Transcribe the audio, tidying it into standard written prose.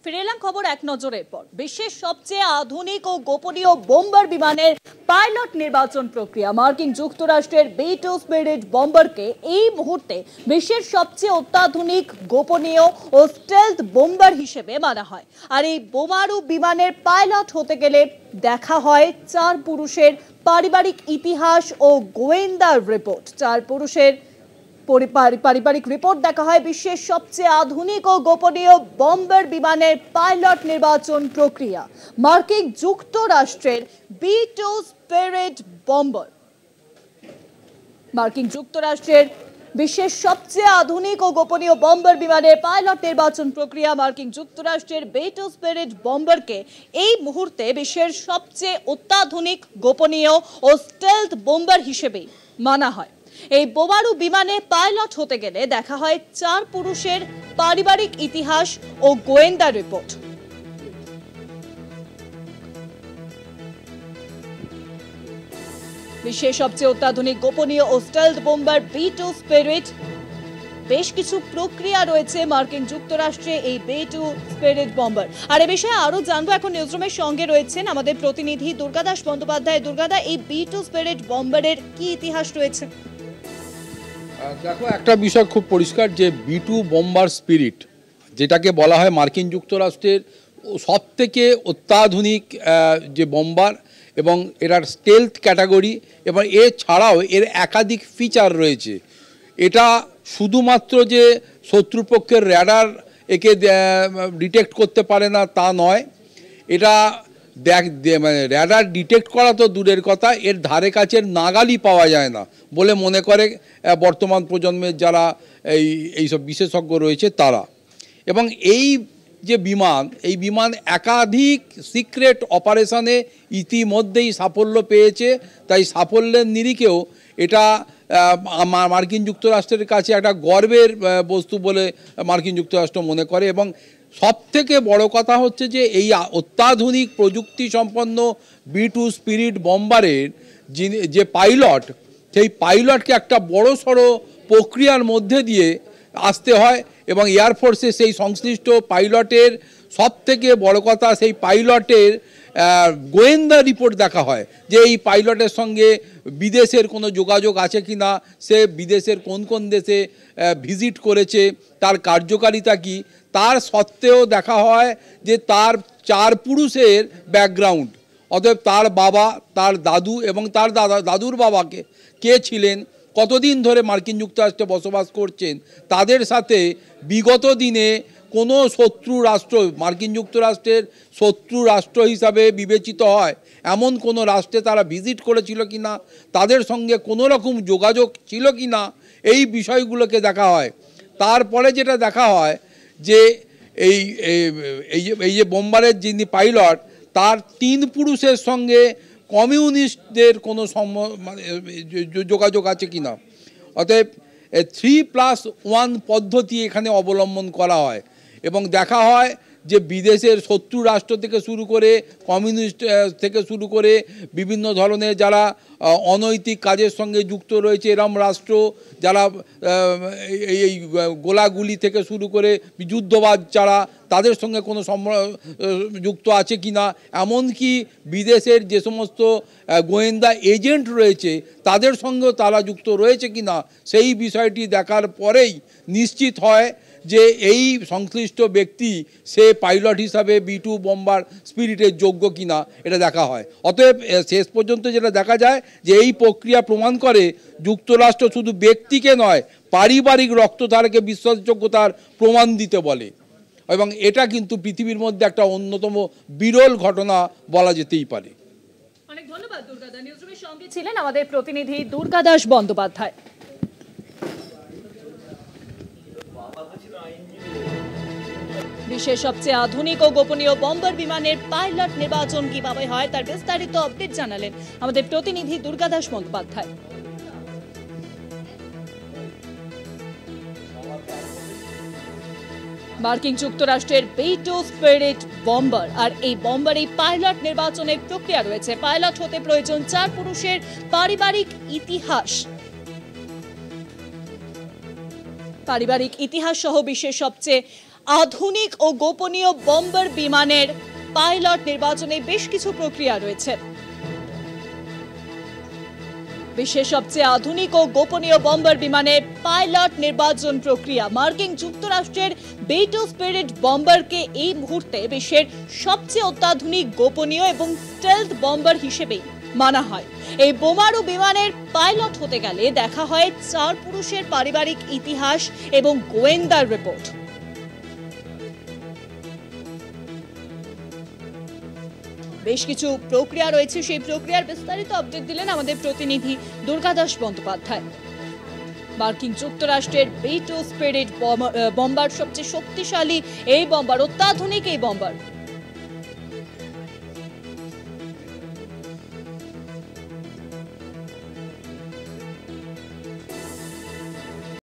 ফিরে এলাম খবর এক নজরের পর। বিশ্বের সবচেয়ে আধুনিক ও গোপনীয় বোম্বার বিমানের পাইলট নির্বাচন প্রক্রিয়া। মার্কিন যুক্তরাষ্ট্রের B-2 স্পিরিট বোম্বারকে এই মুহূর্তে বিশ্বের সবচেয়ে অত্যাধুনিক গোপনীয় ও স্টেলথ বোম্বার হিসেবে মানা হয়। আর এই বোমারু বিমানের পাইলট হতে গেলে দেখা হয় 4 পুরুষের পারিবারিক ইতিহাস ও গোয়েন্দার রিপোর্ট। 4 পুরুষের পারিবারিক রিপোর্ট দেখা হয় বিশ্বের সবচেয়ে আধুনিক ও গোপনীয় বোম্বার বিমানের পাইলট নির্বাচন প্রক্রিয়া। মার্কিন যুক্তরাষ্ট্রের B-2 স্পিরিট বোম্বার। মার্কিন যুক্তরাষ্ট্রের বিশ্বের সবচেয়ে আধুনিক ও গোপনীয় বোম্বার বিমানের পাইলট নির্বাচন প্রক্রিয়া। মার্কিন যুক্তরাষ্ট্রের B-2 স্পিরিট বোম্বারকে এই মুহূর্তে বিশ্বের সবচেয়ে অত্যাধুনিক গোপনীয় ও স্টেলথ বোম্বার হিসেবে মানা হয়। এই বোমারু বিমানে পাইলট হতে গেলে দেখা হয় 4 পুরুষের পারিবারিক ইতিহাস ও গোয়েন্দা রিপোর্ট। বিশ্বের সবচেয়ে অত্যাধুনিক গোপনীয় ও স্টেলথ বোম্বার B-2 স্পিরিট। বেশ কিছু প্রক্রিয়া রয়েছে মার্কিন যুক্তরাষ্ট্রে এই B-2 স্পিরিট বোম্বার। আর এ বিষয়ে আরো জানবো, এখন নিউজরুমের সঙ্গে রয়েছেন আমাদের প্রতিনিধি দুর্গাদাস বন্দ্যোপাধ্যায়। দুর্গাদা, এই B-2 স্পিরিট বোম্বারের কি ইতিহাস রয়েছে? দেখো, একটা বিষয় খুব পরিষ্কার যে B-2 বোম্বার স্পিরিট, যেটাকে বলা হয় মার্কিন যুক্তরাষ্ট্রের সবথেকে অত্যাধুনিক যে বোম্বার, এবং এটার স্টেলথ ক্যাটাগরি, এবং এছাড়াও এর একাধিক ফিচার রয়েছে। এটা শুধুমাত্র যে শত্রুপক্ষের র্যাডার একে ডিটেক্ট করতে পারে না তা নয়, এটা মানে র্যাডার ডিটেক্ট করা তো দূরের কথা, এর ধারে কাছের নাগালই পাওয়া যায় না বলে মনে করে বর্তমান প্রজন্মের যারা এইসব বিশেষজ্ঞ রয়েছে তারা। এবং এই যে বিমান, এই বিমান একাধিক সিক্রেট অপারেশনে ইতিমধ্যেই সাফল্য পেয়েছে। তাই সাফল্যের নিরিখেও এটা মার্কিন যুক্তরাষ্ট্রের কাছে একটা গর্বের বস্তু বলে মার্কিন যুক্তরাষ্ট্র মনে করে। এবং সবথেকে বড় কথা হচ্ছে যে এই অত্যাধুনিক প্রযুক্তি সম্পন্ন B-2 স্পিরিট বোম্বারের যে পাইলট, সেই পাইলটকে একটা বড়সড় প্রক্রিয়ার মধ্যে দিয়ে আসতে হয়। এবং এয়ারফোর্সে সেই সংশ্লিষ্ট পাইলটের সবথেকে বড় কথা, সেই পাইলটের গোয়েন্দা রিপোর্ট দেখা হয় যে এই পাইলটের সঙ্গে বিদেশের কোনো যোগাযোগ আছে কি না, সে বিদেশের কোন কোন দেশে ভিজিট করেছে, তার কার্যকারিতা কি। তার সত্ত্বেও দেখা হয় যে তার 4 পুরুষের ব্যাকগ্রাউন্ড, অতএব তার বাবা, তার দাদু এবং তার দাদুর বাবাকে কে ছিলেন, কতদিন ধরে মার্কিন যুক্তরাষ্ট্রে বসবাস করছেন, তাদের সাথে বিগত দিনে কোনো শত্রু রাষ্ট্র, মার্কিন যুক্তরাষ্ট্রের শত্রু রাষ্ট্র হিসাবে বিবেচিত হয় এমন কোনো রাষ্ট্রে তারা ভিজিট করেছিল কি না, তাদের সঙ্গে কোনো রকম যোগাযোগ ছিল কি না, এই বিষয়গুলোকে দেখা হয়। তারপরে যেটা দেখা হয় যে এই যে বোম্বারের যিনি পাইলট, তার 3 পুরুষের সঙ্গে কমিউনিস্টদের কোনো যোগাযোগ আছে কি না। অতএব 3+1 পদ্ধতি এখানে অবলম্বন করা হয়। এবং দেখা হয় যে বিদেশের শত্রু রাষ্ট্র থেকে শুরু করে, কমিউনিস্ট থেকে শুরু করে বিভিন্ন ধরনের যারা অনৈতিক কাজের সঙ্গে যুক্ত রয়েছে এরম রাষ্ট্র, যারা এই গোলাগুলি থেকে শুরু করে যুদ্ধবাজ যারা, তাদের সঙ্গে কোনো যুক্ত আছে কি না, এমনকি বিদেশের যে সমস্ত গোয়েন্দা এজেন্ট রয়েছে তাদের সঙ্গেও তারা যুক্ত রয়েছে কি না, সেই বিষয়টি দেখার পরেই নিশ্চিত হয় যে এই সংশ্লিষ্ট ব্যক্তি সে পাইলট হিসাবে B-2 বোম্বার স্পিরিটের যোগ্য কিনা, এটা দেখা হয়। অতএব শেষ পর্যন্ত যেটা দেখা যায় যে এই প্রক্রিয়া প্রমাণ করে যুক্তরাষ্ট্র শুধু ব্যক্তিকে নয়, পারিবারিক রক্তধারাকে বিশ্বাসযোগ্যতার প্রমাণ দিতে বলে। এবং এটা কিন্তু পৃথিবীর মধ্যে একটা অন্যতম বিরল ঘটনা বলা যেতেই পারে। অনেক ধন্যবাদ দুর্গাদা। নিউজরুমের সঙ্গে ছিলেন আমাদের প্রতিনিধি দুর্গাদাস বন্দ্যোপাধ্যায়। বিশ্বের সবচেয়ে আধুনিক ও গোপনীয় বোম্বার বিমানের পাইলট নির্বাচন কিভাবে হয় তার বিস্তারিত আপডেট জানালেন আমাদের প্রতিনিধি দুর্গাদাস বন্দ্যোপাধ্যায়। মার্কিন যুক্তরাষ্ট্রের B-2 স্পিরিট বোম্বার। আর এই বোম্বারে পাইলট নির্বাচনের প্রক্রিয়া রয়েছে। পাইলট হতে প্রয়োজন 4 পুরুষের পারিবারিক ইতিহাস সহ বিশ্বের সবচেয়ে আধুনিক ও গোপনীয় বম্বার বিমানের পাইলট নির্বাচনে বেশ কিছু প্রক্রিয়া রয়েছে। বিশ্বের সবচেয়ে আধুনিক ও গোপনীয় বম্বার বিমানের পাইলট নির্বাচন প্রক্রিয়া। মার্কিন যুক্তরাষ্ট্রের B-2 স্পিরিট বম্বারকে এই মুহূর্তে বিশ্বের সবচেয়ে অত্যাধুনিক গোপনীয় এবং স্টেলথ বম্বার হিসেবেই মানা হয়। এই বোমারু বিমানের পাইলট হতে গেলে দেখা হয় 4 পুরুষের পারিবারিক ইতিহাস এবং গোয়েন্দার রিপোর্ট। বেশ কিছু প্রক্রিয়া রয়েছে, সেই প্রক্রিয়ার বিস্তারিত আপডেট দিলেন আমাদের প্রতিনিধি দুর্গাদাস বন্দ্যোপাধ্যায়। মার্কিন যুক্তরাষ্ট্রের B-2 স্পিরিট বম্বার সবচেয়ে শক্তিশালী এই বম্বার, অত্যাধুনিক এই বম্বার